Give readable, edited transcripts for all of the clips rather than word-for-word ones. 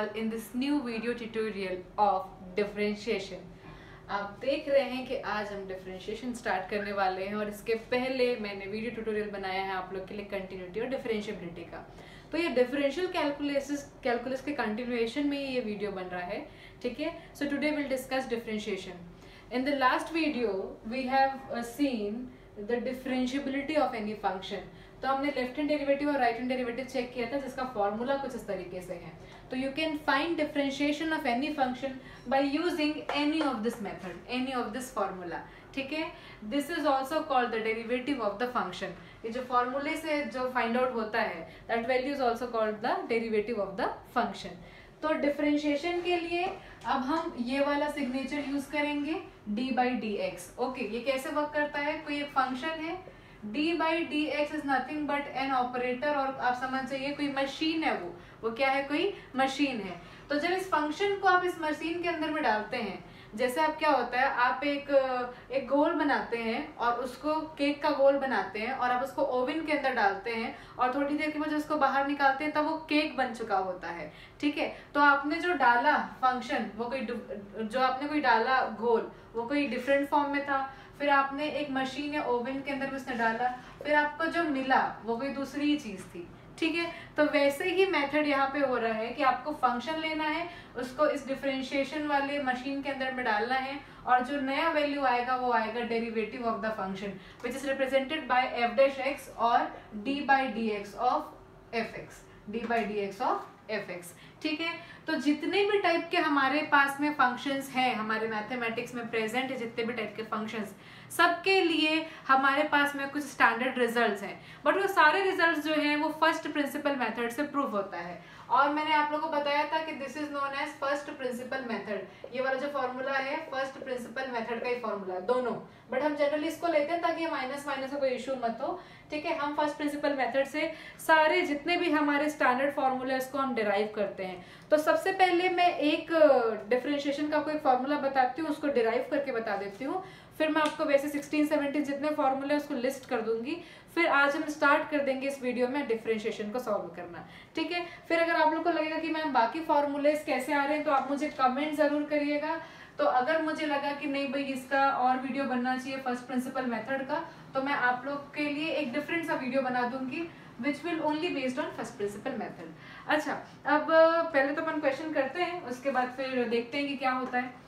all in this new video tutorial of differentiation। आप देख रहे हैं कि आज हम डिफरेंशिएशन स्टार्ट करने वाले हैं और इसके पहले मैंने वीडियो ट्यूटोरियल बनाया है आप लोग के लिए कंटिन्यूटी और डिफरेंशिएबिलिटी का। तो ये डिफरेंशियल कैलकुलस के कंटिन्यूएशन में ये वीडियो बन रहा है, ठीक है। So today will discuss differentiation. In the last video we have seen the differentiability of any function. तो हमने लेफ्ट हैंड डेरिवेटिव और राइट हैंड डेरिवेटिव चेक किया था जिसका फॉर्मूला कुछ इस तरीके से है। तो you can find differentiation of any function by using any of this method, any of this formula, ठीक है। This is also called the derivative of the function. ये जो फॉर्मूले से जो फाइंड आउट होता है that value is also called the derivative of the function. तो डिफरेंशिएशन के लिए अब हम ये वाला सिग्नेचर यूज करेंगे D by D x. Okay, ये कैसे वर्क करता है? कोई एक फंक्शन है, d by D x is nothing but an operator, और आप समझ जाइए कोई मशीन है, वो क्या है? कोई मशीन है। तो जब इस फंक्शन को आप इस मशीन के अंदर में डालते हैं, जैसे आप क्या होता है, आप एक गोल बनाते हैं और उसको केक का गोल बनाते हैं और आप उसको ओवन के अंदर डालते हैं और थोड़ी देर के बाद जब उसको बाहर निकालते हैं तब वो केक बन चुका होता है, ठीक है। तो आपने जो डाला फंक्शन, वो कोई डाला घोल, वो कोई डिफरेंट फॉर्म में था, फिर आपने एक मशीन या ओवन के अंदर उसने डाला, फिर आपको जो मिला वो कोई दूसरी चीज थी, ठीक है। तो वैसे ही मेथड यहाँ पे हो रहा है कि आपको फंक्शन लेना है, उसको इस डिफरेंशिएशन वाले मशीन के अंदर में डालना है और जो नया वैल्यू आएगा वो आएगा derivative of the function which is represented by F dash X और D by D x of F X, D by D x of F X, ठीक है। तो जितने भी टाइप के हमारे पास में फंक्शंस हैं, हमारे मैथमेटिक्स में प्रेजेंट है जितने भी टाइप के फंक्शंस, सबके लिए हमारे पास में कुछ स्टैंडर्ड रिजल्ट्स हैं, बट वो सारे रिजल्ट्स जो हैं वो फर्स्ट प्रिंसिपल मेथड से प्रूव होता है। और मैंने आप लोगों को बताया था कि this is known as first principle method. ये वाला जो फॉर्मूला है फर्स्ट प्रिंसिपल मेथड का ही फॉर्मूला है दोनों, बट हम जनरली इसको लेते हैं ताकि माइनस माइनस का कोई इशू मत हो, ठीक है। हम फर्स्ट प्रिंसिपल मेथड से सारे जितने भी हमारे स्टैंडर्ड फॉर्मूले उसको हम डिराइव करते हैं। तो सबसे पहले मैं एक डिफरेंशिएशन का कोई फॉर्मूला बताती हूँ, उसको डिराइव करके बता देती हूँ, फिर मैं आपको वैसे 16-17 जितने फॉर्मूले उसको लिस्ट कर दूंगी। फिर आज हम स्टार्ट कर देंगे इस वीडियो में डिफरेंशिएशन को सॉल्व करना, ठीक है। फिर अगर आप लोग को लगेगा कि मैम बाकी फॉर्मूलेस कैसे आ रहे हैं तो आप मुझे कमेंट जरूर करिएगा। तो अगर मुझे लगा कि नहीं भाई इसका और वीडियो बनना चाहिए फर्स्ट प्रिंसिपल मेथड का, तो मैं आप लोग के लिए एक डिफरेंट सा वीडियो बना दूंगी which will only based on first principle method. अच्छा, अब पहले तो अपन क्वेश्चन करते हैं, उसके बाद फिर देखते हैं कि क्या होता है।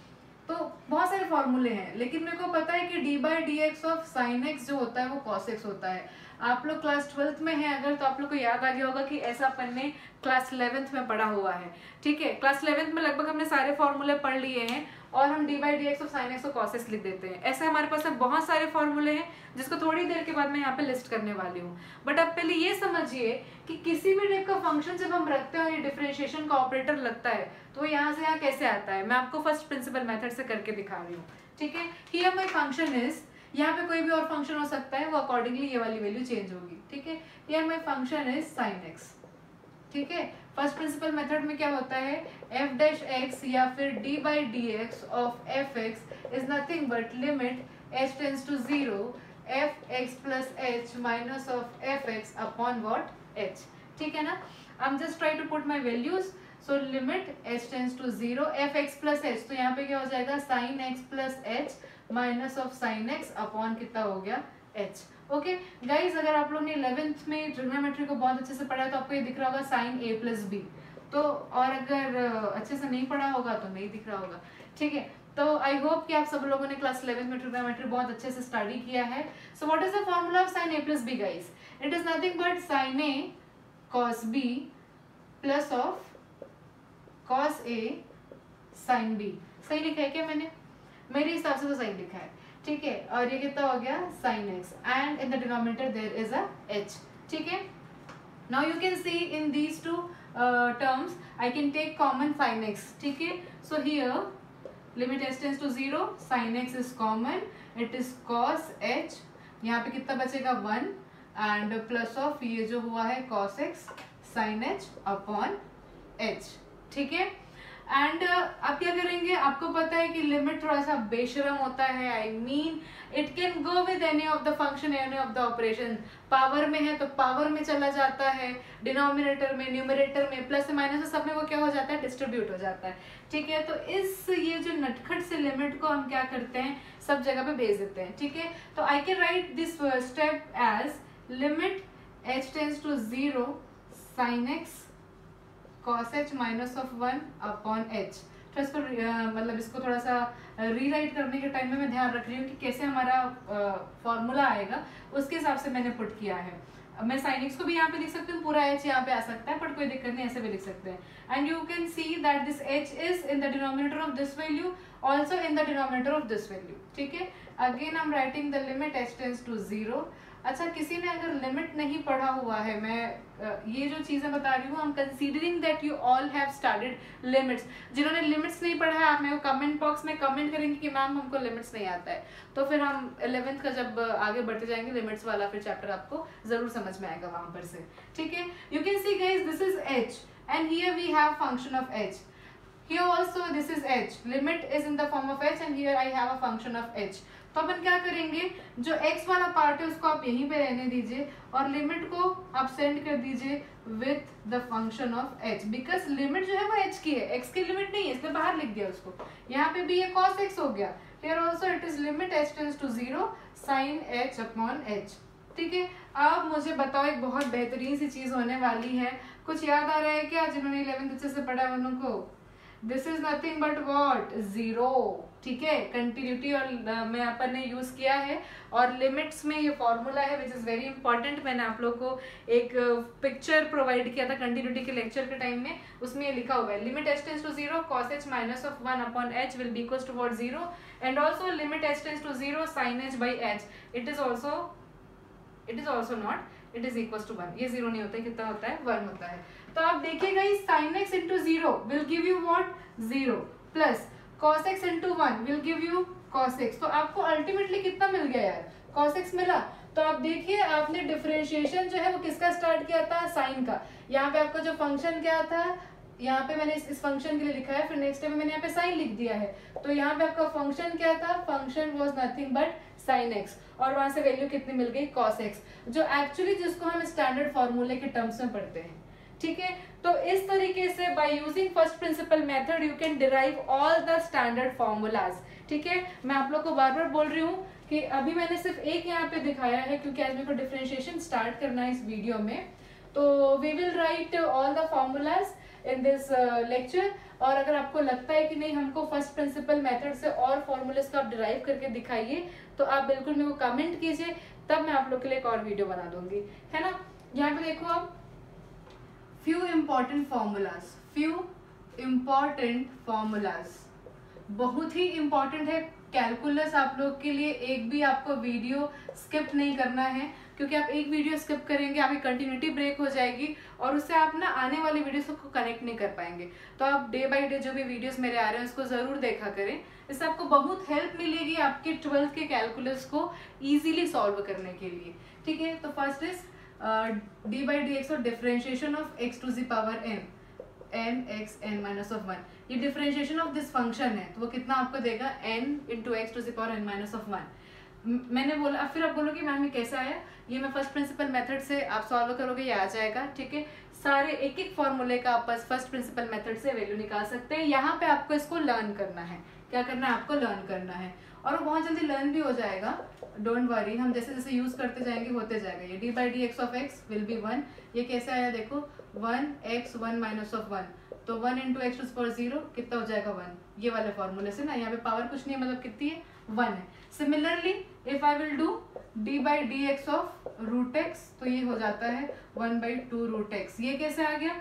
तो बहुत सारे फॉर्मूले हैं, लेकिन मेरे को पता है कि d by D x of sine x जो होता है वो कॉस एक्स होता है। आप लोग क्लास 12th में हैं अगर, तो आप लोग को याद आ गया होगा कि ऐसा अपन ने क्लास 11th में पढ़ा हुआ है, ठीक है। क्लास 11th में लगभग हमने सारे फॉर्मूले पढ़ लिए हैं और हम D by D x of sine x को कॉस एक्स लिख देते हैं। ऐसे हमारे पास बहुत सारे फॉर्मूले हैं जिसको थोड़ी देर के बाद मैं यहाँ पे लिस्ट करने वाली हूँ। बट अब पहले ये समझिए कि किसी भी टाइप का फंक्शन जब हम रखते हैं और ये डिफरेंशिएशन का ऑपरेटर लगता है तो यहाँ से यहाँ कैसे आता है, मैं आपको फर्स्ट प्रिंसिपल मेथड से करके दिखा रही हूँ, ठीक है। हियर माय फंक्शन इज, यहाँ पे कोई भी और फंक्शन हो सकता है, वो अकॉर्डिंगली ये वाली वैल्यू चेंज होगी, ठीक है। Here my function is sine x, ठीक है। फर्स्ट प्रिंसिपल मेथड में क्या होता है, एफ डैश एक्स या फिर d by D x of F x is nothing but limit h tends to 0 f x plus h minus of F x upon what h, ठीक है ना। I am just try to put my values. So limit h tends to 0 f x plus h, तो यहाँ पे क्या हो जाएगा, sine x plus h minus of sine x upon कितना हो गया, एच। ओके गाइज, अगर आप लोग ने 11th में ट्रिग्नोमेट्री को बहुत अच्छे से पढ़ा है तो आपको ये दिख रहा होगा साइन ए प्लस बी, तो और अगर अच्छे से नहीं पढ़ा होगा तो नहीं दिख रहा होगा, ठीक है। तो आई होप कि आप सब लोगों ने क्लास 11th में ट्रिग्नोमेट्री बहुत अच्छे से स्टडी किया है। So what is the formula of sine A plus B guys? It is nothing but sine A cos B plus of cos A sine B. सही लिखा है क्या मैंने? मेरे हिसाब से तो सही लिखा है, ठीक है। और ये कितना हो गया, sine x, and in the denominator there is a h, ठीक है। Now you can see in these two terms I can take common sine x, ठीक है। So here limit h tends to 0, sine x is common, it is cos h, यहाँ पे कितना बचेगा 1 and plus of ये जो हुआ है cos x sine h upon h, ठीक है। एंड आप क्या करेंगे, आपको पता है कि लिमिट थोड़ा सा बेशरम होता है, I mean it can go with any of the function, any of the operation. Power में है तो पावर में चला जाता है, डिनोमिनेटर में, न्यूमरेटर में, प्लस माइनस में, सब में वो क्या हो जाता है, डिस्ट्रीब्यूट हो जाता है। ठीक है, तो इस ये जो नटखट से लिमिट को हम क्या करते हैं, सब जगह पे भेज देते हैं। ठीक है, तो I can write this step as limit h tends to 0 sin x cos h minus of 1 upon h। तो इसको मतलब इसको थोड़ा सा रीराइट करने के टाइम में मैं ध्यान रख रही हूँ कि कैसे हमारा फॉर्मूला आएगा, उसके हिसाब से मैंने पुट किया है। मैं sin x को भी यहाँ पे लिख सकती हूँ, पूरा h यहाँ पे आ सकता है, बट कोई दिक्कत नहीं, ऐसे भी लिख सकते हैं। And you can see that this h is in the denominator of this value, also in the denominator of this value. ठीक है, again I am writing the limit h tends to 0। अच्छा, किसी ने अगर लिमिट नहीं पढ़ा हुआ है, मैं ये जो चीजें बता रही हूँ, I am considering that you all have started limits. जिन्होंने लिमिट्स नहीं पढ़ा है, आप मेरे को कमेंट बॉक्स में कमेंट करेंगे कि मैम हमको लिमिट्स नहीं आता है, तो फिर हम 11th का जब आगे बढ़ते जाएंगे लिमिट्स वाला फिर चैप्टर आपको जरूर समझ में आएगा वहां पर से। ठीक है, you can see guys this is h and here we have function of h, here also this is h, limit is in the form of h and here I have a function of h। तो अपन क्या करेंगे, जो x वाला part है उसको आप यहीं पे रहने दीजिए और लिमिट को आप सेंड कर दीजिए with the function of h, because limit जो है वो h की है, x की लिमिट नहीं है, इसलिए बाहर लिख दिया उसको। यहाँ पे भी ये cos x हो गया, here also it is limit h tends to 0 sin h upon h। ठीक है, अब मुझे बताओ, एक बहुत बेहतरीन सी चीज होने वाली है, कुछ याद आ रहा है क्या जिन्होंने 11th अच्छे से पढ़ा है उन लोगों को? This is nothing but what, zero. ठीक है, कंटिन्यूटी और में अपन ने यूज किया है, और लिमिट्स में ये फॉर्मूला है विच इज वेरी इंपॉर्टेंट। मैंने आप लोग को एक पिक्चर प्रोवाइड किया था कंटिन्यूटी के लेक्चर के टाइम में, उसमें ये लिखा हुआ है limit h tends to 0 cos h minus of 1 upon h will be equals to what 0, and also limit h tends to 0 sin h by h, it is also not, it is equals to 1। ये 0 नहीं होता है, कितना होता है, 1 होता है। तो आप देखिएगा इस sin x into 0 will give you what 0 plus cos x into 1 will give you cos x। तो आपको अल्टीमेटली कितना मिल गया यार, cos x मिला। तो आप देखिए, आपने डिफरेंशिएशन जो है वो किसका स्टार्ट किया था, साइन का। यहाँ पे आपका जो फंक्शन क्या था, यहाँ पे मैंने इस फंक्शन के लिए लिखा है, फिर नेक्स्ट टाइम मैंने यहाँ पे साइन लिख दिया है। तो यहाँ पे आपका फंक्शन क्या था, function was nothing but sin x, और वहां से वैल्यू कितनी मिल गई, cos x, जो एक्चुअली जिसको हम स्टैंडर्ड फॉर्मूले के टर्म्स में पढ़ते हैं। ठीक है, तो इस तरीके से by using first principle method you can derive all the standard formulas. ठीक है, मैं आप लोग को बार बार बोल रही हूँ कि अभी मैंने सिर्फ एक यहाँ पे दिखाया है, क्योंकि आज मेरे को डिफरेंशिएशन स्टार्ट करना है इस वीडियो में, तो we will write all the formulas in this lecture. और अगर आपको लगता है कि नहीं हमको फर्स्ट प्रिंसिपल मेथड से और फॉर्मूलेस को आप डिराइव करके दिखाइए, तो आप बिल्कुल मेरे को कमेंट कीजिए, तब मैं आप लोग के लिए एक और वीडियो बना दूंगी, है ना। यहाँ पे देखो आप, few important formulas, बहुत ही इंपॉर्टेंट है कैलकुलस आप लोग के लिए। एक भी आपको वीडियो स्किप नहीं करना है, क्योंकि आप एक वीडियो स्किप करेंगे आपकी कंटिन्यूटी ब्रेक हो जाएगी, और उससे आप ना आने वाली वीडियोस को कनेक्ट नहीं कर पाएंगे। तो आप डे बाय डे जो भी वीडियोस मेरे आ रहे हैं उसको जरूर देखा करें, इससे आपको बहुत हेल्प मिलेगी आपके 12th के कैलकुलस को इजीली सॉल्व करने के लिए। ठीक है, तो first is D by D X और differentiation of X to the power n x n minus of 1। ये डिफरेंशिएशन ऑफ दिस फंक्शन है, तो वो कितना आपको देगा, n into x to the power n minus of 1। मैंने बोला, अब फिर आप बोलोगे मैम ये कैसा आया, ये मैं फर्स्ट प्रिंसिपल मेथड से आप सॉल्व करोगे, ये आ जाएगा। ठीक है, सारे एक एक फॉर्मूले का आप बस फर्स्ट प्रिंसिपल मेथड से वैल्यू निकाल सकते हैं। यहाँ पे आपको इसको लर्न करना है, क्या करना है, आपको लर्न करना है, और वो बहुत जल्दी लर्न भी हो जाएगा, डोंट वरी। हम जैसे जैसे यूज करते जाएंगे होते जाएगा। ये D by D x of x will be 1, ये कैसे आया देखो, 1x 1 माइनस ऑफ 1, तो 1 into x to the power 0 कितना हो जाएगा 1, ये वाले फॉर्मूले से ना। यहाँ पे पावर कुछ नहीं है, मतलब कितनी है, 1 है। Similarly if I will do d by D x of root x, तो ये हो जाता है 1/2 रूट एक्स। ये कैसे आ गया,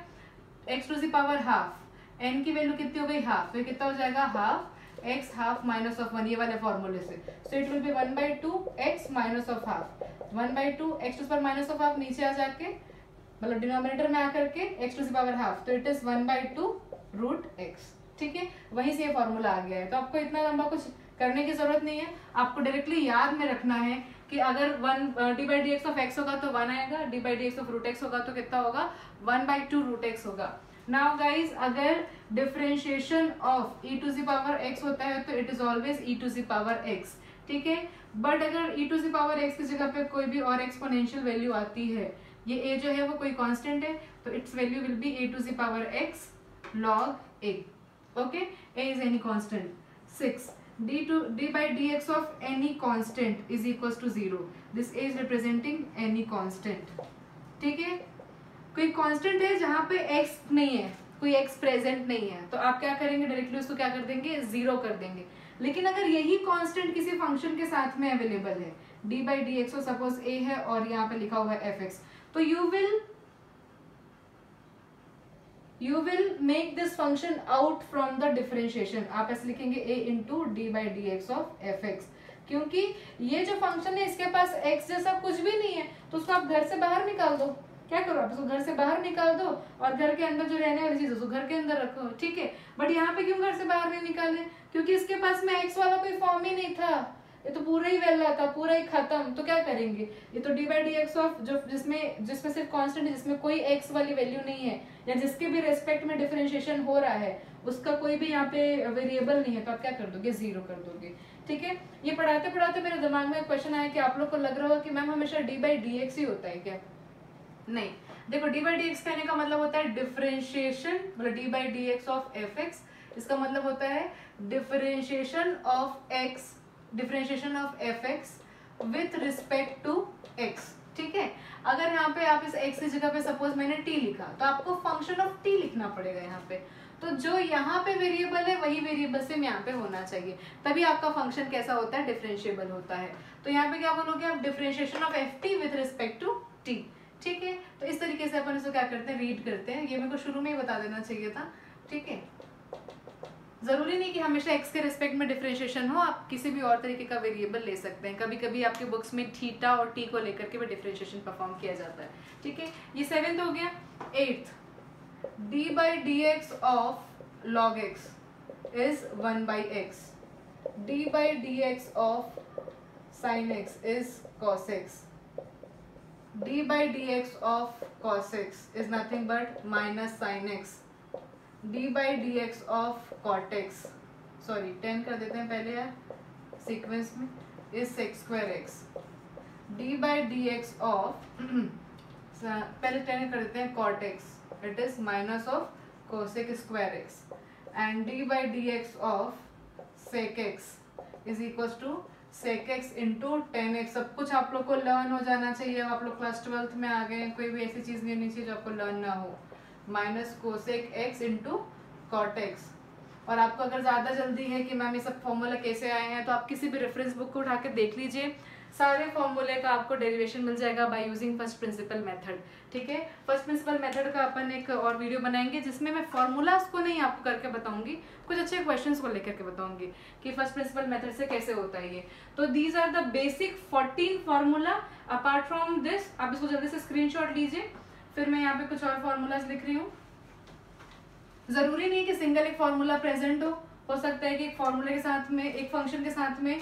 x to the power half, n की वैल्यू कितनी हो गई, हाफ, तो कितना हो जाएगा, half x half minus of 1, ये वाले फॉर्मूले से। So it will be 1/2 x minus of half, 1/2 x to the power minus of half नीचे आ जाके, मतलब डिनोमिनेटर में आकर के x to the power half, तो इट इज 1/2 रूट x। ठीक है, वहीं से ये फॉर्मूला आ गया है। तो आपको इतना लंबा कुछ करने की जरूरत नहीं है, आपको डायरेक्टली याद में रखना है कि अगर 1 d by D x of x होगा तो 1 आएगा, d by D x of root x होगा तो कितना होगा, 1/2 रूट एक्स होगा। नाउ गाइज, अगर differentiation of e to the power x होता है तो it is always e to the power x, ठीक है। बट अगर e to the power x की जगह पे कोई भी और एक्सपोनेंशियल वैल्यू आती है, ये a जो है वो कोई कांस्टेंट है, तो its value will be a to the power x log a, okay. a is any constant. 6 d by dx of any constant is equals to 0. This is representing any constant, ठीक है। कोई constant है जहां पे x नहीं है, कोई x present नहीं है, तो आप क्या करेंगे, डायरेक्टली उसको क्या कर देंगे, 0 कर देंगे। लेकिन अगर यही कांस्टेंट किसी फंक्शन के साथ में अवेलेबल है, d by dx, तो सपोज a है और यहाँ पे लिखा हुआ है fx, तो you will make this function out from the differentiation. आप ऐसे लिखेंगे a into d by dx of fx, क्योंकि ये जो फंक्शन है इसके पास x जैसा कुछ भी नहीं है, तो उसको आप घर से बाहर निकाल दो। क्या करो, आप इसको घर से बाहर निकाल दो और घर के अंदर जो रहने वाली चीज उसको घर के अंदर रखो, ठीक है। बट यहाँ पे क्यों घर से बाहर नहीं निकाले, क्योंकि इसके पास में x वाला कोई फॉर्म ही नहीं था, ये तो पूरा ही वेला था, पूरा ही खत्म। तो क्या करेंगे, ये तो D by D x of जो जिसमें सिर्फ कांस्टेंट है, जिसमें कोई एक्स वाली वैल्यू नहीं है, या जिसके भी रेस्पेक्ट में डिफरेंशिएशन हो रहा है उसका कोई भी यहाँ पे वेरिएबल नहीं है, तो आप क्या कर दोगे, 0 कर दोगे, ठीक है। ये पढ़ाते पढ़ाते मेरे दिमाग में एक क्वेश्चन आया कि आप लोग को लग रहा होगा कि मैम हमेशा डी बाई डी एक्स ही होता है क्या? नहीं, देखो डी बाई डी एक्स कहने का मतलब होता है डिफरेंशिएशन, मतलब d by D x of F x, इसका मतलब होता है differentiation of x, differentiation of F x with respect to x, ठीक है। अगर यहाँ पे आप इस x की जगह पे सपोज मैंने t लिखा, तो आपको फंक्शन ऑफ t लिखना पड़ेगा यहाँ पे, तो जो यहाँ पे वेरिएबल है वही वेरिएबल सेम यहाँ पे होना चाहिए, तभी आपका फंक्शन कैसा होता है, डिफरेंशिएबल होता है। तो यहाँ पे क्या बोलोगे आप, differentiation of f t with respect to t, ठीक है। तो इस तरीके से अपन इसको क्या करते हैं, रीड करते हैं। ये मेरे को शुरू में ही बता देना चाहिए था, ठीक है। जरूरी नहीं कि हमेशा x के रिस्पेक्ट में डिफरेंशिएशन हो, आप किसी भी और तरीके का वेरिएबल ले सकते हैं। कभी कभी आपके बुक्स में थीटा और t को लेकर के भी डिफरेंशिएशन परफॉर्म किया जाता है, ठीक है। ये 7th हो गया। 8th, d by dx of log x is 1 by x, d by dx of sin x is cos x, d by dx of cos x is nothing but minus sin x, d by dx of cot x, sorry 10 कर देते हैं पहले यार sequence में, is sec square x, d by dx of पहले 10 कर देते हैं cot x, it is minus of cosec square x, and d by dx of sec x is equals to sec x into 10x। सब कुछ आप लोग को learn हो जाना चाहिए, आप लोग क्लास 12th में आ गए, कोई भी ऐसी चीज नहीं होनी चाहिए जो आपको लर्न ना हो। Minus cosec x into cot x. और आपको अगर ज़्यादा जल्दी है कि मैम ये सब फॉर्मूला कैसे आए हैं, तो आप किसी भी रेफरेंस बुक को उठा के देख लीजिए, सारे फॉर्मूले का आपको डेरिवेशन मिल जाएगा by using first principle method, ठीक है। फर्स्ट प्रिंसिपल मेथड का अपन एक और वीडियो बनाएंगे जिसमें मैं फॉर्मूलाज को नहीं आपको करके बताऊंगी, कुछ अच्छे क्वेश्चंस को लेकर के बताऊंगी कि फर्स्ट प्रिंसिपल मेथड से कैसे होता है ये। तो these are the basic 14 formula. Apart from this आप इसको जल्दी से स्क्रीनशॉट लीजिए, फिर मैं यहाँ पे कुछ और फॉर्मूलाज लिख रही हूँ। जरूरी नहीं कि सिंगल एक फॉर्मूला प्रेजेंट हो सकता है कि एक फॉर्मूले के साथ में, एक फंक्शन के साथ में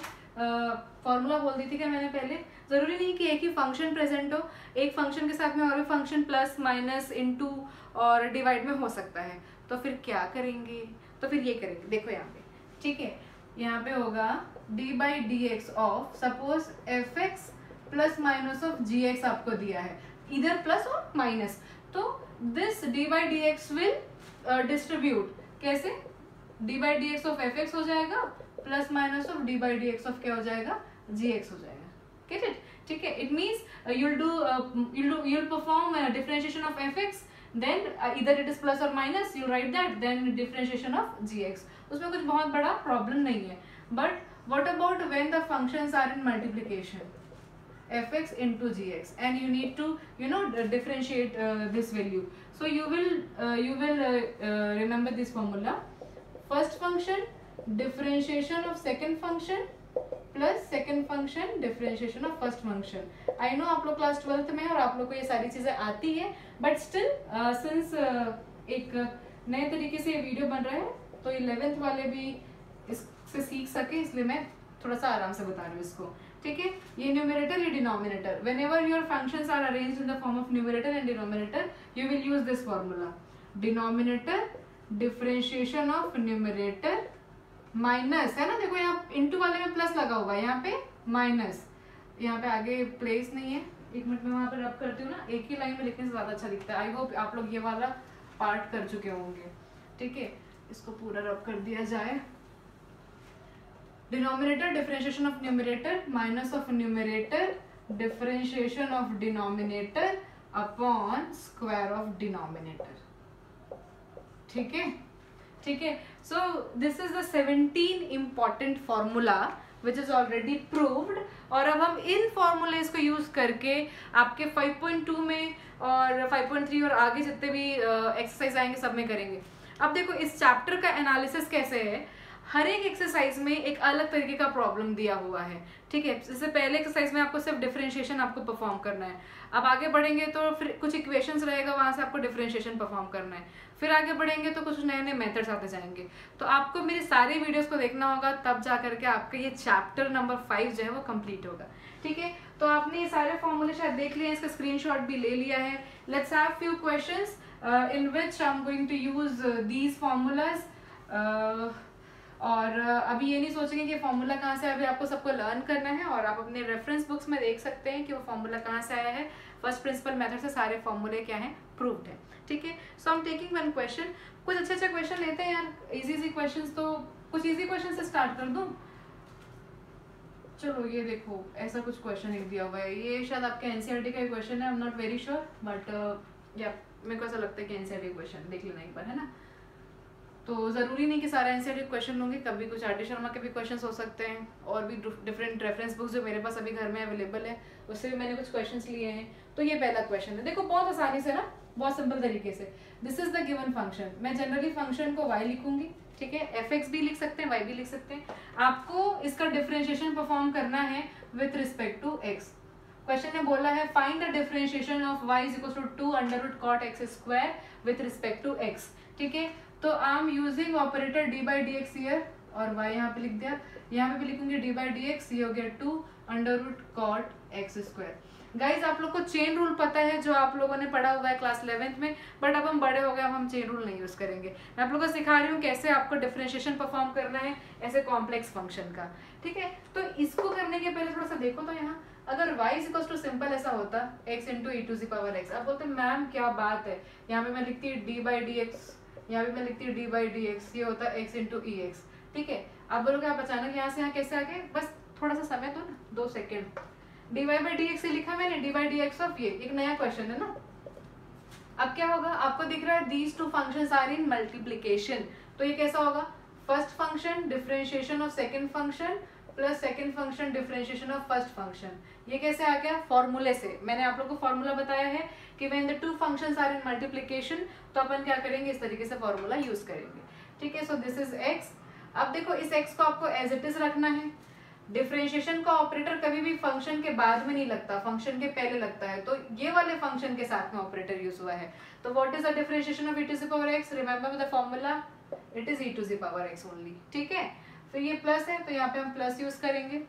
फॉर्मूला बोल दी थी क्या मैंने पहले, जरूरी नहीं कि एक ही फंक्शन प्रेजेंट हो, एक फंक्शन के साथ में और भी फंक्शन प्लस माइनस इनटू और डिवाइड में हो सकता है। तो फिर क्या करेंगे, तो फिर ये करेंगे, देखो यहाँ पे, ठीक है। यहाँ पे होगा D by D x of suppose F x plus minus of G X आपको दिया है, इधर प्लस और माइनस, तो this D by D X will distribute कैसे, D by D x of F X हो जाएगा plus minus of D by D x of क्या हो जाएगा, जी एक्स हो जाएगा, गेट इट, ठीक है। It means you'll perform differentiation of fx, then either it is plus or minus, you write that, then differentiation of gx, उसमें कुछ बहुत बड़ा प्रॉब्लम नहीं है। But what about when the functions are in multiplication, fx into gx, and you need to differentiate this value, so you will remember this formula, first function differentiation of second function plus second function differentiation of first function. I know आप लोग class 12th में और आप लोग को ये सारी चीजें आती है, बट स्टिल सिंस एक नए तरीके से ये वीडियो बन रहा है तो 11th वाले भी इससे सीख सके, इसलिए मैं थोड़ा सा आराम से बता रही हूँ इसको, ठीक है। ये न्यूमरेटर, ये denominator, whenever your functions are arranged in the form of numerator and denominator, you will use this formula. Denominator differentiation of numerator minus, है ना, देखो यहाँ इनटू वाले में प्लस लगा हुआ है, यहाँ पे माइनस, यहाँ पे आगे प्लेस नहीं है, एक मिनट में वहां पे रब करती हूँ ना, एक ही लाइन में लिखने से ज्यादा अच्छा दिखता है। आई होप आप लोग ये वाला पार्ट कर चुके होंगे, ठीक है। इसको पूरा रब कर दिया जाए। Denominator differentiation of numerator minus of numerator differentiation of denominator upon square of denominator, ठीक है, ठीक है। So this is the 17 important formula which is already proved, और अब हम इन फॉर्मूलेज को यूज करके आपके 5.2 में और 5.3 और आगे जितने भी एक्सरसाइज आएंगे सब में करेंगे। अब देखो इस चैप्टर का एनालिसिस कैसे है, हर एक एक्सरसाइज में एक अलग तरीके का प्रॉब्लम दिया हुआ है, ठीक है। इससे पहले एक्सरसाइज में आपको सिर्फ डिफरेंशिएशन आपको परफॉर्म करना है, अब आगे बढ़ेंगे तो फिर कुछ इक्वेशंस रहेगा, वहां से आपको डिफरेंशिएशन परफॉर्म करना है, फिर आगे बढ़ेंगे तो कुछ नए नए मेथड्स आते जाएंगे। तो आपको मेरी सारी वीडियोस को देखना होगा, तब जा करके आपका ये चैप्टर नंबर 5 जो है वो कंप्लीट होगा, ठीक है। तो आपने ये सारे फॉर्मूले शायद देख लिए, इसका स्क्रीनशॉट भी ले लिया है। Let's have few questions in which I am going to use these formulas. और अभी ये नहीं सोचेंगे कि फॉर्मूला कहाँ से, अभी आपको सबको लर्न करना है, और आप अपने रेफरेंस बुक्स में देख सकते हैं कि वो फॉर्मूला कहाँ से आया है। फर्स्ट प्रिंसिपल मेथड से सारे फॉर्मूले क्या हैं, प्रूव्ड है, ठीक है। So I am taking one question, कुछ अच्छे अच्छे क्वेश्चन लेते हैं यार, इजी क्वेश्चंस, तो कुछ इजी क्वेश्चन से स्टार्ट कर दूं। चलो ये देखो, ऐसा कुछ क्वेश्चन एक दिया हुआ है, ये शायद आपके एनसीईआरटी का क्वेश्चन है, I am not very sure, but या मेरे को ऐसा लगता है कि एनसीईआरटी क्वेश्चन देख लेना एक बार, है ना। तो ज़रूरी नहीं कि सारा एनसीईआरटी क्वेश्चन होंगे, कभी कुछ आर डी शर्मा के भी क्वेश्चंस हो सकते हैं, और भी डिफरेंट रेफरेंस बुक्स जो मेरे पास अभी घर में अवेलेबल है उससे भी मैंने कुछ क्वेश्चंस लिए हैं। तो ये पहला क्वेश्चन है, देखो बहुत आसानी से ना, बहुत सिंपल तरीके से, this is the given function, मैं जनरली फंक्शन को y लिखूंगी, ठीक है, fx भी लिख सकते हैं, y भी लिख सकते हैं। आपको इसका डिफरेंशिएशन परफॉर्म करना है with respect to x। Question ने बोला है find the differentiation of y is equal to 2 under root cot x square with respect to x, ठीक है। तो I am using operator d by D x here, और y यहाँ पे लिख दिया, यहाँ पे भी लिखूंगी d बाई डी एक्स, ये हो गया 2 under root cot x square. Guys आप लोग को चेन रूल पता है जो आप लोगों ने पढ़ा हुआ है क्लास 11th में, बट अब हम बड़े हो गए, अब हम चेन रूल नहीं यूज करेंगे। मैं आप लोगों को सिखा रही हूँ कैसे आपको डिफरेंशिएशन परफॉर्म करना है ऐसे कॉम्प्लेक्स फंक्शन का, ठीक है। तो इसको करने के पहले थोड़ा सा देखो, तो यहाँ अगर y is equal to simple ऐसा होता x into e to the power x, अब बोलते मैम क्या बात है, यहाँ पे मैं लिखती d बाई डी एक्स, यहाँ पे मैं लिखती हूँ d बाई डी एक्स, ये होता है x इंटू ई एक्स, ठीक है। अब बोलोगे आप अचानक यहाँ से यहाँ कैसे आ गए, बस थोड़ा सा समय दो ना, 2 second. dy by D x से लिखा मैंने, d by D x of ये एक नया क्वेश्चन है ना। अब क्या होगा, आपको दिख रहा है these two functions are in multiplication, तो ये कैसा होगा, first function differentiation of second function plus second function differentiation of first function. ये कैसे आ गया, फॉर्मूले से। मैंने आप लोग को फॉर्मूला बताया है कि when the two functions are in multiplication, तो अपन क्या करेंगे, इस तरीके से फॉर्मूला यूज करेंगे, ठीक है। So this is x। अब देखो इस x को आपको एज इट इज रखना है। डिफरेंशिएशन का ऑपरेटर कभी भी फंक्शन के बाद में नहीं लगता, फंक्शन के पहले लगता है, तो ये वाले फंक्शन के साथ में ऑपरेटर यूज हुआ है। तो what is the differentiation of e to the power x, remember the formula, it is e to the power x only, ठीक है। तो ये प्लस है, तो यहाँ पे हम प्लस यूज करेंगे।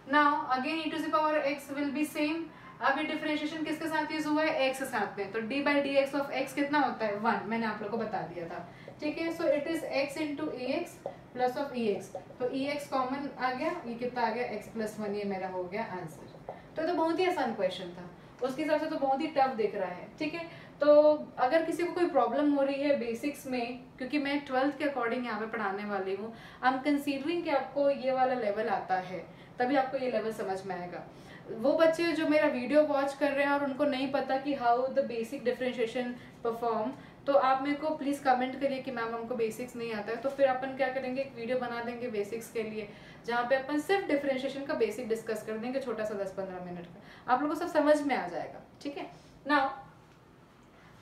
Now again e to the power x will be same. अब ये डिफरेंशिएशन किसके साथ यूज हुआ है, x के साथ में, तो d by D x of x कितना होता है, 1, मैंने आप लोग को बता दिया था, ठीक है। So it is x into E x plus of E x, तो ई एक्स कॉमन आ गया, ये कितना आ गया, x प्लस 1, ये मेरा हो गया आंसर। तो बहुत ही आसान क्वेश्चन था, उसके हिसाब से तो बहुत ही टफ दिख रहा है, ठीक है। तो अगर किसी को कोई प्रॉब्लम हो रही है बेसिक्स में, क्योंकि मैं 12th के अकॉर्डिंग यहाँ पे पढ़ाने वाली हूँ, आई एम कंसीडरिंग कि आपको ये वाला लेवल आता है, तभी आपको ये लेवल समझ में आएगा। वो बच्चे जो मेरा वीडियो वॉच कर रहे हैं और उनको नहीं पता कि how the basic differentiation perform, तो आप मेरे को प्लीज़ कमेंट करिए कि मैम हमको बेसिक्स नहीं आता है, तो फिर अपन क्या करेंगे, एक वीडियो बना देंगे बेसिक्स के लिए, जहाँ पे अपन सिर्फ डिफरेंशिएशन का बेसिक डिस्कस कर देंगे, छोटा सा 10-15 मिनट का, आप लोगों को सब समझ में आ जाएगा, ठीक है। नाउ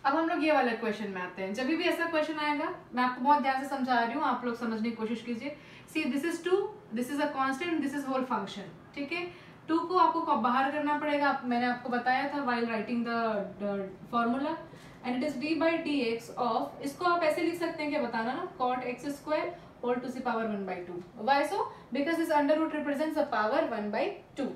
अब हम लोग ये वाले क्वेश्चन में आते हैं। जब भी ऐसा क्वेश्चन आएगा, मैं आपको बहुत ध्यान से समझा रही हूँ, आप लोग समझने की कोशिश कीजिए। See this is 2, this is a constant, this is whole function, ठीक है। 2 को आपको बाहर करना पड़ेगा, मैंने आपको बताया था while writing the formula, and it is d by D x of, इसको आप ऐसे लिख सकते हैं, क्या बताना ना, cot x square whole to the power 1/2। Why so, because this under root represents a power 1/2।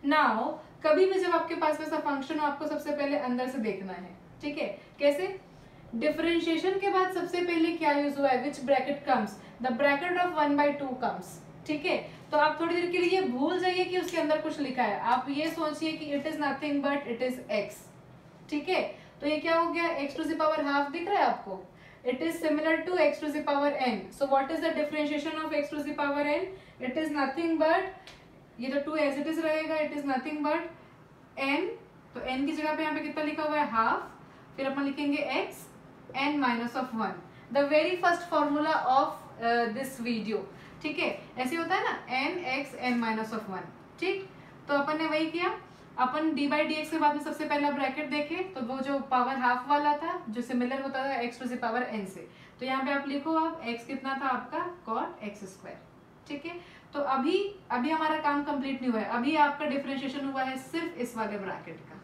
Now कभी भी जब आपके पास वैसा फंक्शन हो, आपको सबसे पहले अंदर से देखना है, ठीक है। कैसे, डिफरेंशिएशन के बाद सबसे पहले क्या यूज हुआ है, which bracket comes, the bracket of 1/2 comes. ठीक है, तो आप थोड़ी देर के लिए भूल जाइए कि उसके अंदर कुछ लिखा है, आप ये सोचिए कि it is nothing but it is x। ठीक है, तो ये क्या हो गया, x to the power half दिख रहा है आपको, it is similar to x to the power n। So what is the differentiation of x to the power n, it is nothing but, ये तो 2 एज इट इज रहेगा, it is nothing but n, तो n की जगह पे यहाँ पे कितना लिखा हुआ है, हाफ, फिर अपन लिखेंगे x n minus of 1, the very first formula of this video. ठीक है, ऐसे होता है ना, n x n minus of 1। ठीक, तो अपन ने वही किया, अपन d बाई डी एक्स के बाद में सबसे पहला ब्रैकेट देखे तो वो जो पावर हाफ वाला था जो सिमिलर होता था x to the power n से, तो यहाँ पे आप लिखो, आप x कितना था आपका cot x स्क्वायर। ठीक है, तो अभी हमारा काम कंप्लीट नहीं हुआ है, अभी आपका डिफरेंशिएशन हुआ है सिर्फ इस वाले ब्रैकेट का।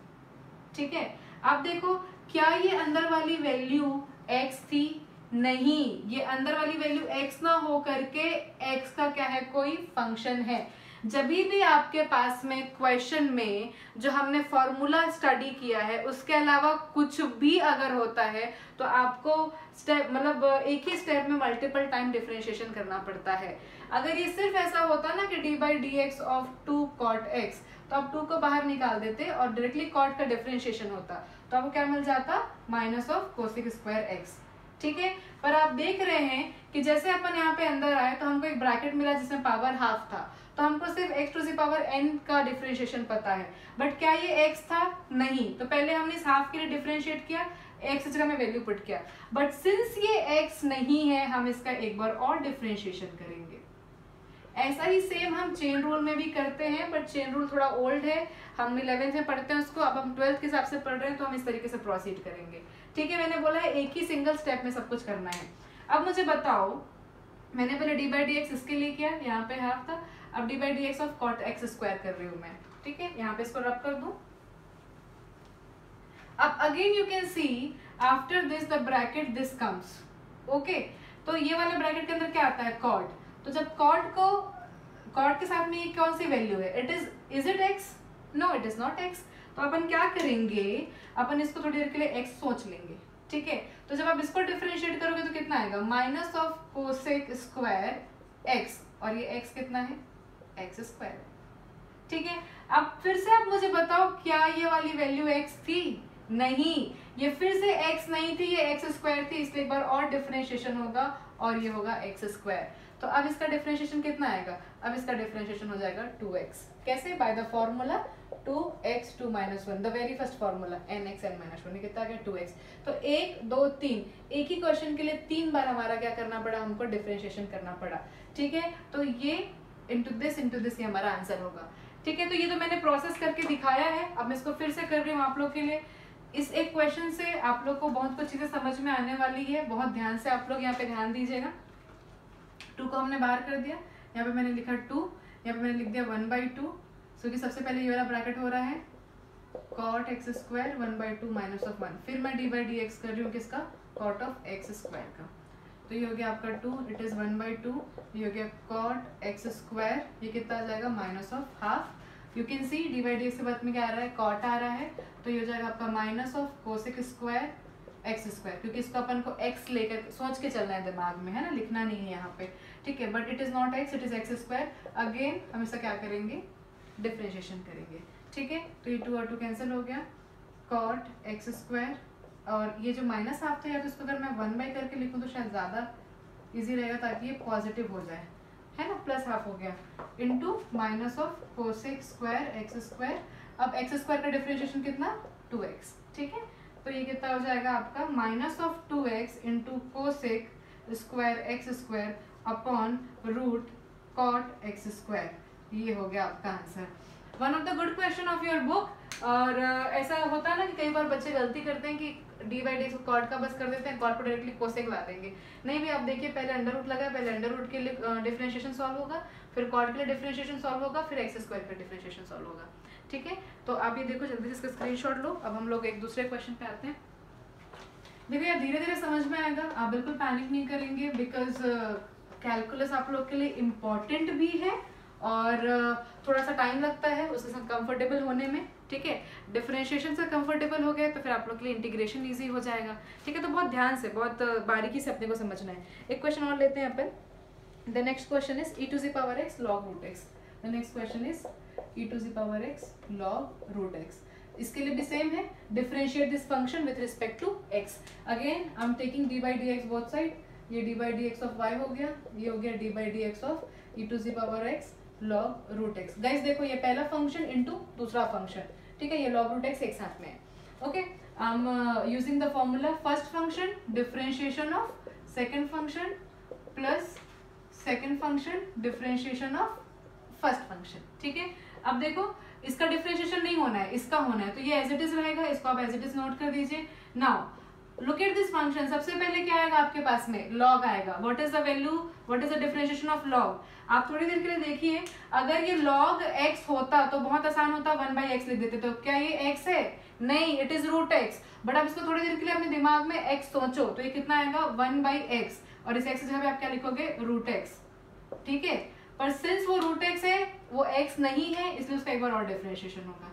ठीक है, आप देखो क्या ये अंदर वाली वैल्यू x थी, नहीं, ये अंदर वाली वैल्यू x ना हो करके x का क्या है, कोई फंक्शन है। जब भी आपके पास में क्वेश्चन में जो हमने फॉर्मूला स्टडी किया है उसके अलावा कुछ भी अगर होता है तो आपको स्टेप मतलब एक ही स्टेप में मल्टीपल टाइम डिफरेंशिएशन करना पड़ता है। अगर ये सिर्फ ऐसा होता ना कि d by D x of 2 cot x, तो आप 2 को बाहर निकाल देते और डायरेक्टली cot का डिफरेंशिएशन होता, तो आपको क्या मिल जाता, minus of cosec square x। ठीक है, पर आप देख रहे हैं कि जैसे अपन यहाँ पे अंदर आए तो हमको एक ब्रैकेट मिला जिसमें पावर हाफ था, तो हमको सिर्फ x to the power n का डिफरेंशिएशन पता है, बट क्या ये x था, नहीं, तो पहले हमने इस हाफ के लिए डिफरेंशिएट किया, x की जगह में वैल्यू पुट किया, बट सिंस ये x नहीं है हम इसका एक बार और डिफरेंशिएशन करेंगे। ऐसा ही सेम हम चेन रूल में भी करते हैं, बट चेन रूल थोड़ा ओल्ड है, हम 11th में पढ़ते हैं उसको, अब हम 12th के हिसाब से पढ़ रहे हैं तो हम इस तरीके से प्रोसीड करेंगे। ठीक है, मैंने बोला है एक ही सिंगल स्टेप में सब कुछ करना है। अब मुझे बताओ, मैंने पहले d बाई डी एक्स इसके लिए किया, यहाँ पे हाफ था, अब d by D x of cot x square कर रही हूँ मैं। ठीक है, यहाँ पे इसको रब कर दूं, अब again you can C after this the bracket this comes. Okay, तो ये वाले ब्रैकेट के अंदर क्या आता है, cot, तो जब cot के साथ में ये कौन सी वैल्यू है, is it x, no it is not x, तो अपन क्या करेंगे, अपन इसको थोड़ी देर के लिए x सोच लेंगे। ठीक है, तो जब आप इसको डिफरेंशिएट करोगे तो कितना आएगा, minus of cosec square x, और ये x कितना है, x स्क्वायर। ठीक है, अब फिर से आप मुझे बताओ क्या ये वाली वैल्यू x थी, नहीं, ये फिर से x नहीं थी, ये x स्क्वायर थी, इसलिए एक बार और डिफरेंशिएशन होगा और ये होगा x स्क्वायर। तो अब इसका डिफरेंशिएशन कितना आएगा, अब इसका डिफरेंशिएशन हो जाएगा 2x, कैसे, by the formula 2x 2 minus 1, the very first formula nx n minus 1, कितना आ गया 2x। तो 1 2 3, एक ही क्वेश्चन के लिए 3 बार हमारा क्या करना पड़ा, हमको डिफरेंशिएशन करना पड़ा। ठीक है, तो ये इंटू दिस ये हमारा आंसर होगा। ठीक है, तो ये तो मैंने प्रोसेस करके दिखाया है, अब मैं इसको फिर से कर रही हूँ आप लोग के लिए। इस एक क्वेश्चन से आप लोग को बहुत कुछ चीजें समझ में आने वाली है, बहुत ध्यान से आप लोग यहाँ पे ध्यान दीजिएगा। 2 को हमने बाहर कर दिया, यहाँ पे मैंने लिखा 2, यहाँ पे मैंने लिख दिया 1/2, क्योंकि सबसे पहले ये वाला ब्रैकेट हो रहा है cot x square 1/2 minus of 1, फिर मैं d बाई डी एक्स कर रही हूँ किसका, cot ऑफ x स्क्वायर का, तो ये हो गया आपका 2, इट इज 1/2, ये हो गया cot x स्क्वायर, ये कितना आ जाएगा, minus of half, you can C d by D x के बाद में क्या आ रहा है, cot आ रहा है, तो ये हो जाएगा आपका minus of cosec square x square, क्योंकि इसको अपन को x लेकर सोच के चलना है दिमाग में, है ना, लिखना नहीं है यहाँ पे। ठीक है, but it is not x, it is x square. Again हम इसका क्या करेंगे, डिफरेंशिएशन करेंगे। ठीक है, तो ये 2 और 2 कैंसिल हो गया, cot x स्क्वायर, और ये जो माइनस हाफ था या तो इसको अगर मैं 1 करके लिखूँ तो शायद ज़्यादा इजी रहेगा, ताकि ये पॉजिटिव हो जाए, है ना, प्लस हाफ हो गया, into minus of cosec square x square. अब x स्क्वायर का डिफरेंशिएशन कितना, 2x। ठीक है, तो ये कितना हो जाएगा आपका, minus of 2x into cosec square x square upon root cot x square, ये हो गया आपका answer. One of the good question of your book. और ऐसा होता है ना कि कई बार बच्चे गलती करते हैं कि d by D x cot का बस कर देते हैं, कॉट को डायरेक्टली कोसेक ला देंगे। नहीं भी, आप देखिए पहले अंडर रूट लगा, पहले अंडर रूट के लिए डिफरेंशिएशन सॉल्व होगा, फिर कॉट के लिए डिफरेंशिएशन सॉल्व होगा, फिर एक्स स्क्वायर के डिफरेंशिएशन सॉल्व होगा। ठीक है, तो आप ये देखो जल्दी से इसका स्क्रीनशॉट लो। अब हम लोग एक दूसरे क्वेश्चन पे आते हैं। देखो यार धीरे धीरे समझ में आएगा, आप बिल्कुल पैनिक नहीं करेंगे, बिकॉज कैलकुलस आप लोग के लिए इम्पॉर्टेंट भी है और थोड़ा सा टाइम लगता है उसके साथ कंफर्टेबल होने में। ठीक है, डिफरेंशिएशन से कंफर्टेबल हो गए तो फिर आप लोग के लिए इंटीग्रेशन ईजी हो जाएगा। ठीक है, तो बहुत ध्यान से, बहुत बारीकी से अपने को समझना है। एक क्वेश्चन और लेते हैं अपन। The next question is e to the power x log root x। The next question is e to the power x log root x। इसके लिए भी सेम है, differentiate this function with respect to x। Again I am taking d by dx both side, ये d by dx of y हो गया, ये हो गया d by dx of e to the power x log root x। Guys देखो ये पहला function into दूसरा फंक्शन, ठीक है, ये log root x एक साथ में है। Okay, I am using the formula first function differentiation of second function plus second function differentiation of first function. ठीक है, अब देखो इसका डिफरेंशिएशन नहीं होना है, इसका होना है, तो ये एज इट इज रहेगा, इसको आप एज इट इज नोट कर दीजिए। Now look at this function, सबसे पहले क्या आएगा आपके पास में, log आएगा। What is the value, what is the differentiation of log। आप थोड़ी देर के लिए देखिए, अगर ये log x होता तो बहुत आसान होता, 1/x लिख देते। तो क्या ये x है? नहीं, it is root x। But अब इसको थोड़ी देर के लिए अपने दिमाग में x सोचो, तो ये कितना आएगा 1/x, और इस x की जगह पे आप क्या लिखोगे, रूट x। ठीक है, पर सिंस वो रूट x है, वो x नहीं है, इसलिए उसका एक बार और डिफरेंशिएशन होगा।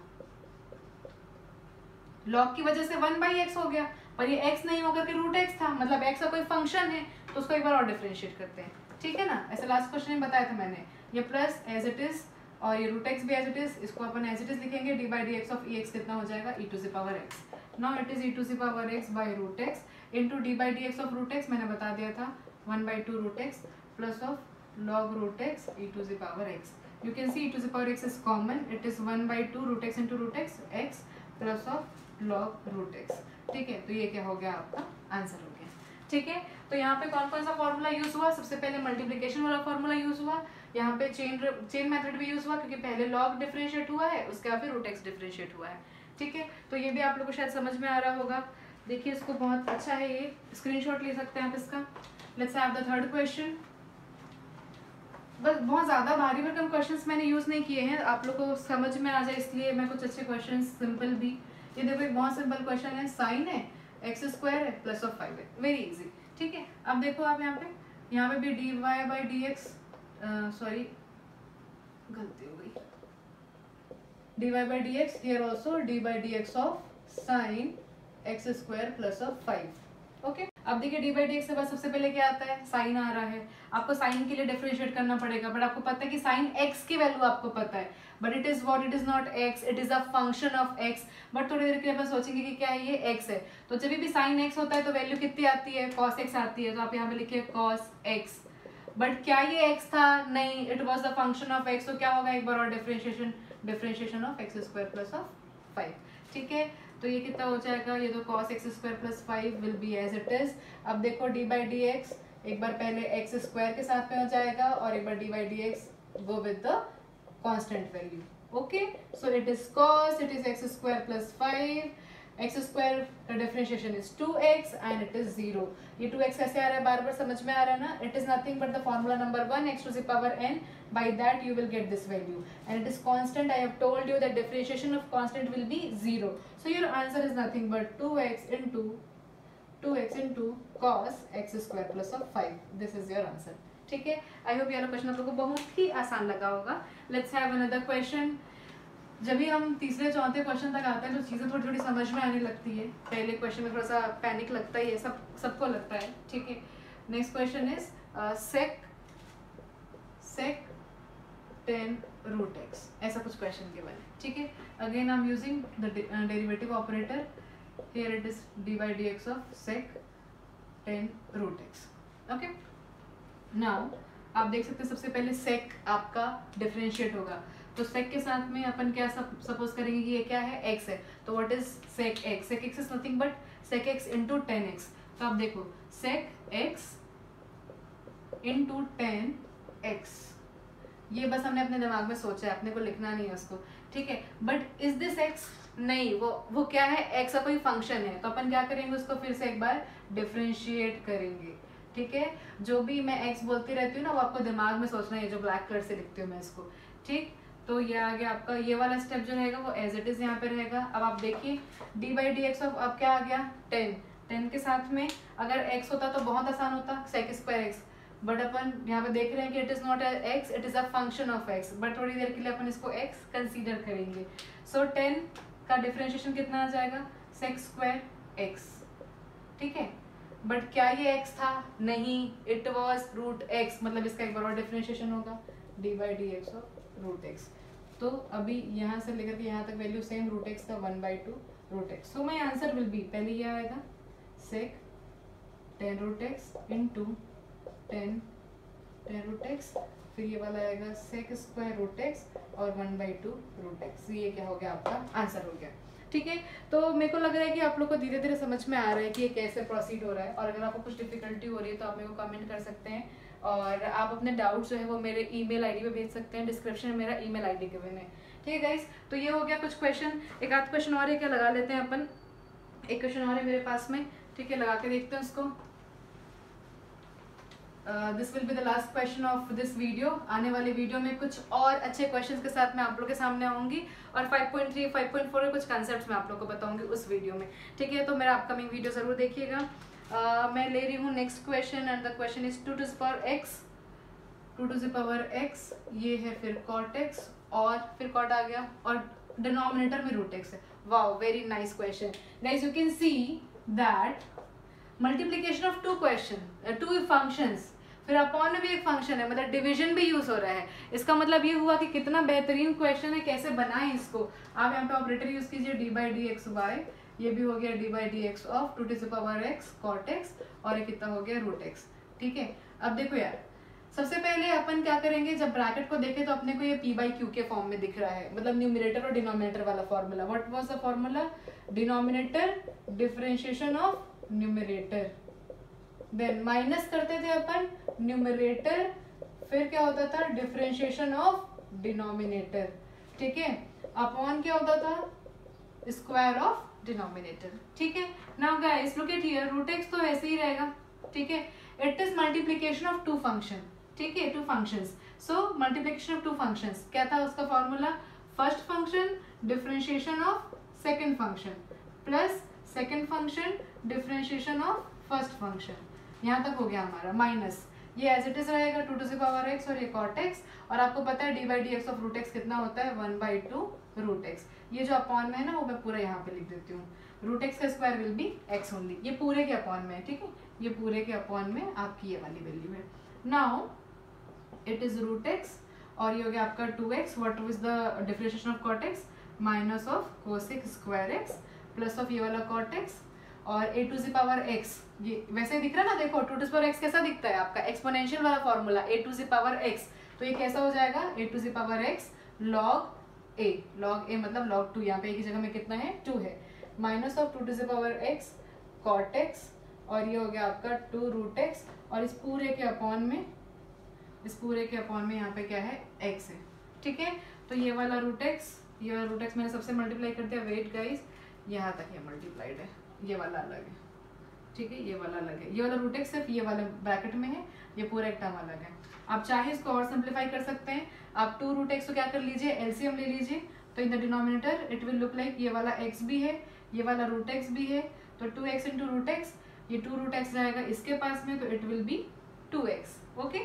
log की वजह से 1/x हो गया, पर ये x नहीं होकर के रूट x था, मतलब x का कोई फंक्शन है, तो उसको एक बार और डिफरेंशिएट करते हैं। ठीक है ना, ऐसे लास्ट क्वेश्चन में बताया था मैंने, ये प्लस एज इट इज और ये रूट x भी एज इट इज, इसको अपन एज इट इज लिखेंगे, d by dx of ex कितना हो जाएगा, e to the power x। Now it is e to the power x by root x into d by dx of root x, मैंने बता दिया था 1/2 root x plus of log root x e to the power x। You can see e to the power x is common, it is 1/2 root x into root x, x plus of log root x। ठीक है, तो ये क्या हो गया, आपका answer हो गया। ठीक है, तो यहाँ पे कौन कौन सा फॉर्मूला यूज हुआ, सबसे पहले मल्टीप्लिकेशन वाला फॉर्मूला यूज हुआ, यहाँ पे चेन मेथड भी यूज हुआ, क्योंकि पहले log डिफरेंशिएट हुआ है, उसके बाद फिर रूट x डिफरेंशिएट हुआ है। ठीक है, तो ये भी आप लोग को शायद समझ में आ रहा होगा। देखिए इसको, बहुत अच्छा है, ये स्क्रीनशॉट ले सकते हैं आप इसका। Let's have the third question. बस बहुत ज़्यादा भारी भरकम क्वेश्चंस मैंने यूज़ नहीं किए हैं, आप लोग को समझ में आ जाए इसलिए मैं कुछ अच्छे क्वेश्चंस सिंपल भी। ये देखो एक बहुत सिंपल क्वेश्चन है, साइन है, x² है प्लस ऑफ 5 है, वेरी इजी। ठीक है, अब देखो आप यहाँ पे भी dy by dx, सॉरी गलती हो गई, dy by dx, here also dy by dx of sine x² plus of 5। Okay, अब देखिए डी बाई डी एक्स के बाद सबसे पहले क्या आता है, साइन आ रहा है। आपको साइन के लिए डिफरेंशिएट करना पड़ेगा, बट आपको पता है कि साइन एक्स की वैल्यू आपको पता है, but it is what, it is not x, it is a function of x. But थोड़ी देर के लिए अपन सोचेंगे कि क्या है, ये एक्स है, तो जब भी साइन एक्स होता है तो वैल्यू कितनी आती है, कॉस एक्स आती है, तो आप यहाँ पे लिखिए कॉस एक्स। बट क्या ये एक्स था, नहीं, it was the function of x, तो क्या होगा, एक बार और differentiation of x² plus of 5। ठीक है, तो ये कितना हो जाएगा, ये तो cos x² plus 5 will be as it is. अब देखो d by dx, एक बार पहले x² के साथ में हो जाएगा और एक बार d by dx go with the constant value. Okay, so it is cos, it is x² plus 5, x² का differentiation is 2x and it is 0। ये 2x कैसे आ रहा है, बार बार समझ में आ रहा है ना, it is nothing but the formula number 1 x to the power n, by that you will get this value and it is constant। I have told you that differentiation of constant will be 0, so your answer is nothing but 2x into cos x² plus of 5, this is your answer। ठीक है, I hope ये वाला question आप लोगों को बहुत ही आसान लगा होगा। Let's have another question. जब भी हम तीसरे चौथे क्वेश्चन तक आते हैं तो चीज़ें थोड़ी थोड़ी समझ में आने लगती है, पहले क्वेश्चन में थोड़ा सा पैनिक लगता ही है, सबको लगता है। ठीक है, next question is sec 10 root x, ऐसा कुछ क्वेश्चन के वाले। ठीक है, again I am using the derivative operator, here it is d by dx of sec 10 root x। Okay, now आप देख सकते हैं सबसे पहले sec आपका डिफरेंशिएट होगा, तो sec के साथ में अपन क्या सपोज करेंगे कि ये क्या है, x है, तो what is sec x, sec x is nothing but sec x into 10x। तो आप देखो sec x into 10x, ये बस हमने अपने दिमाग में सोचा है, अपने को लिखना नहीं है उसको। ठीक है, बट इज दिस x, नहीं, वो क्या है, x का कोई फंक्शन है, तो अपन क्या करेंगे, उसको फिर से एक बार डिफरेंशिएट करेंगे। ठीक है, जो भी मैं x बोलती रहती हूँ ना, वो आपको दिमाग में सोचना है, जो ब्लैक कलर से लिखती हूँ मैं इसको। ठीक, तो ये आ गया आपका, ये वाला स्टेप जो रहेगा वो एज इट इज यहाँ पे रहेगा। अब आप देखिए d by dx ऑफ, अब क्या आ गया, 10 के साथ में अगर x होता तो बहुत आसान होता, sec² x, बट अपन यहाँ पे देख रहे हैं कि it is not x, it is a function of x, but थोड़ी देर के लिए अपन इसको x कंसीडर करेंगे। सो 10 का डिफरेंशिएशन कितना आ जाएगा, सेक स्क्वायर एक्स, ठीक है। बट क्या ये x था, नहीं, इट वॉज रूट x, मतलब इसका एक बार और डिफरेंशिएशन होगा D by D x of root x. तो अभी यहाँ से लेकर के यहाँ तक वैल्यू सेम, रूट एक्स का 1/2 root x. So my answer will be, पहले ये आएगा sec 10 root x into 10 root x, फिर ये वाला आएगा सेक स्क्वायर रूट एक्स और 1/2 रूट एक्स। ये क्या हो गया, आपका आंसर हो गया, ठीक है। तो मेरे को लग रहा है कि आप लोग को धीरे धीरे समझ में आ रहा है कि ये कैसे प्रोसीड हो रहा है, और अगर आपको कुछ डिफिकल्टी हो रही है तो आप मेरे को कमेंट कर सकते हैं, और आप अपने डाउट्स जो है वो मेरे ईमेल आईडी पे भेज सकते हैं, डिस्क्रिप्शन में मेरा ईमेल आईडी गिवन है, ठीक है गाइस। तो ये हो गया कुछ क्वेश्चन, एक आध क्वेश्चन और है क्या, लगा लेते हैं अपन, एक क्वेश्चन और है मेरे पास में, ठीक है, लगा के देखते हैं उसको। This will be the last question of this video. आने वाले वीडियो में कुछ और अच्छे क्वेश्चंस के साथ मैं आप लोग के सामने आऊंगी, और 5.3 5.4 के कुछ कंसेप्ट्स मैं आप लोग को बताऊंगी उस वीडियो में, ठीक है। तो मेरा अपकमिंग वीडियो जरूर देखिएगा। मैं ले रही हूँ next question, and the question is 2 to the power x, 2 to the power x, ये है फिर कॉट एक्स, और फिर कॉट आ गया, और डिनोमिनेटर में रूट एक्स है। Wow, very nice question guys. You can see that multiplication of two functions, फिर अपॉन में भी एक फंक्शन है, मतलब डिवीजन भी यूज हो रहा है। इसका मतलब ये हुआ कि कितना बेहतरीन क्वेश्चन है, कैसे बनाएं इसको। आप यहाँ पे ऑपरेटर यूज कीजिए d by D x y, ये भी हो गया d by D x of 2 to the power x cot x, और ये कितना हो गया रूट एक्स, ठीक है। अब देखो यार, सबसे पहले अपन क्या करेंगे, जब ब्रैकेट को देखें तो अपने को ये p बाई क्यू के फॉर्म में दिख रहा है, मतलब न्यूमरेटर और डिनोमिनेटर वाला formula. What was the formula, denominator differentiation of numerator, then minus करते थे अपन न्यूमरेटर, फिर क्या होता था डिफरेंशिएशन ऑफ डिनोमिनेटर, ठीक है, अपॉन क्या होता था स्क्वायर ऑफ डिनोमिनेटर, ठीक है। Now guys look at here, root x तो ऐसे ही रहेगा, ठीक है। It is multiplication of two function, ठीक है, two functions. So multiplication of two functions, क्या था उसका formula, first function differentiation of second function plus second function differentiation of first function. यहाँ तक हो गया हमारा, माइनस ये एज इट इज रहेगा 2 टू द पावर एक्स और ये कॉट एक्स, और आपको पता है d by D x of root x कितना होता है 1/2 रूट एक्स। ये जो अपॉन में है ना वो मैं पूरा यहाँ पे लिख देती हूँ, रूट एक्स का square will be x only, ये पूरे के अपॉन में है, ठीक है, ये पूरे के अपॉन में आपकी ये वाली वैल्यू है। Now it is root x, और ये हो गया आपका 2x, what is the differentiation of cot x, minus of cosec square x plus of ये वाला कॉट एक्स, और a to the power x, ये वैसे दिख रहा है ना, देखो 2 टू द पावर x कैसा दिखता है आपका, एक्सपोनेंशियल वाला formula a to the power x, तो ये कैसा हो जाएगा a to the power x log a मतलब log 2, यहाँ पे एक ही जगह में कितना है 2 है, minus of 2 to the power x cot x, और ये हो गया आपका 2 रूट x, और इस पूरे के अपॉन में यहाँ पे क्या है x है, ठीक है। तो ये वाला रूट x मैंने सबसे मल्टीप्लाई कर दिया, वेट गाइस, यहाँ तक ये मल्टीप्लाइड है, ये वाला अलग है, ठीक है, ये वाला अलग है, ये वाला रूट एक्स सिर्फ ये वाले ब्रैकेट में है, ये पूरा एक टर्म अलग है। आप चाहे इसको और सिंप्लीफाई कर सकते हैं, आप 2 रूट एक्स को क्या कर लीजिए, एलसीएम ले लीजिए, तो इन the denominator it will look like ये वाला x भी है, ये वाला रूट एक्स भी है, तो 2x इंटू रूट एक्स, ये 2 रूट एक्स जाएगा इसके पास में, तो it will B 2x, okay.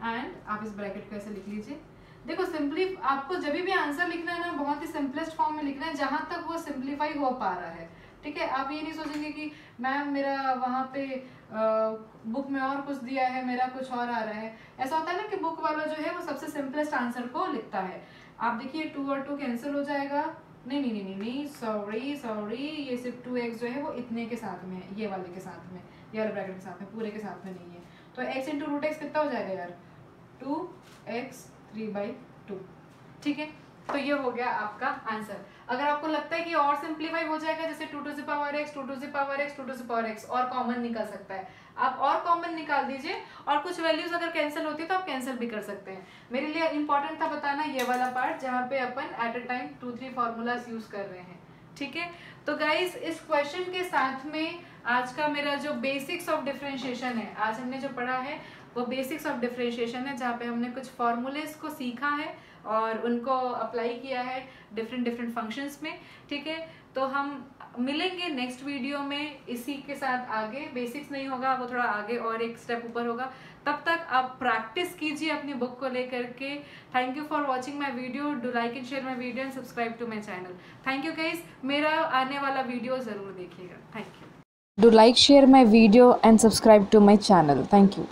And आप इस ब्रैकेट को ऐसे लिख लीजिए। देखो सिंपली आपको जब भी आंसर लिखना है ना, बहुत ही सिंपलेस्ट फॉर्म में लिखना है, जहां तक वो सिंप्लीफाई हो पा रहा है, ठीक है। आप ये नहीं सोचेंगे कि मैम मेरा वहाँ पे बुक में और कुछ दिया है, मेरा कुछ और आ रहा है। ऐसा होता है ना कि बुक वाला जो है वो सबसे सिंपलेस्ट आंसर को लिखता है। आप देखिए 2 और 2 कैंसिल हो जाएगा, नहीं, सॉरी, ये सिर्फ 2x जो है वो इतने के साथ में है, ये वाले के साथ में, ये वाले ब्रैकेट के साथ में, पूरे के साथ में नहीं है। तो x इंटू रूट एक्स कितना हो जाएगा यार, 2x 3/2, ठीक है। तो ये हो गया आपका आंसर। अगर आपको लगता है कि और सिंप्लीफाई हो जाएगा, जैसे 2 to the power x, 2 to the power x, 2 to the power x, और कॉमन निकल सकता है, आप और कॉमन निकाल दीजिए, और कुछ वैल्यूज अगर कैंसिल होती है तो आप कैंसिल भी कर सकते हैं। मेरे लिए इंपॉर्टेंट था बताना ये वाला पार्ट, जहाँ पे अपन at a time 2-3 formulas use कर रहे हैं, ठीक है। तो गाइज इस क्वेश्चन के साथ में आज का मेरा जो बेसिक्स ऑफ डिफरेंशिएशन है, आज हमने जो पढ़ा है वो बेसिक्स ऑफ डिफरेंशिएशन है, जहाँ पे हमने कुछ फॉर्मूलेस को सीखा है और उनको अप्लाई किया है डिफरेंट फंक्शंस में, ठीक है। तो हम मिलेंगे नेक्स्ट वीडियो में इसी के साथ। आगे बेसिक्स नहीं होगा, वो थोड़ा आगे और एक स्टेप ऊपर होगा। तब तक आप प्रैक्टिस कीजिए अपनी बुक को लेकर के। Thank you for watching my video. Do like and share my video and subscribe to my channel. Thank you guys. मेरा आने वाला वीडियो ज़रूर देखिएगा। Thank you. Do like, share my video and subscribe to my channel. Thank you.